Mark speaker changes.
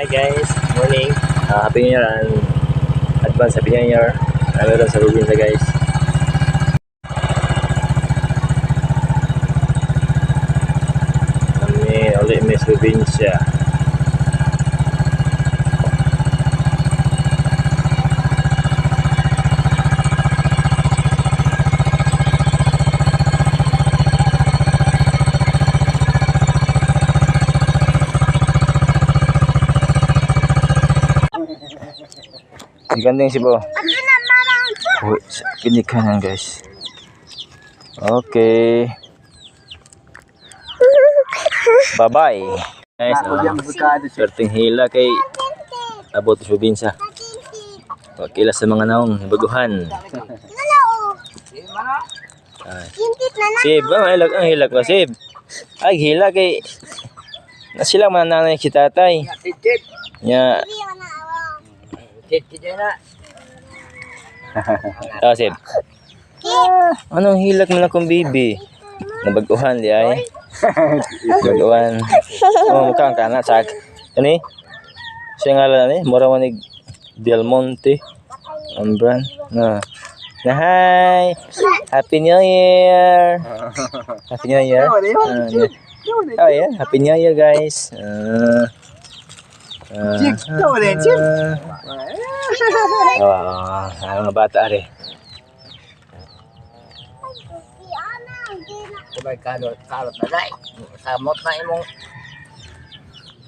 Speaker 1: Hi guys, morning. Happy New Year and advance Happy New Year. Meron sa probinsya guys. Kami ulit may probinsya. Gandeng Cebu. Kini kanan guys. Okay. Bye bye. Guys, certain hila kay abot sa probinsya. Wakila sa mga naong baguhan. Sib, hilak ang hilak ba sib? Ay hila kay na sila mananay si tatay. Nya oh, Sib. Anong hilak mo na kong bibi? Nabaguhan di ay. Baguhan. Oh, mukhang kana sak. Ani? Siya ngalan ni, mura manig Del Monte. Ambran. Na. Na hi. Happy New Year. Happy New Year. Oh yeah, Happy New Year guys. Mga bata rin.
Speaker 2: Kumay kalot na dai. Samot na imong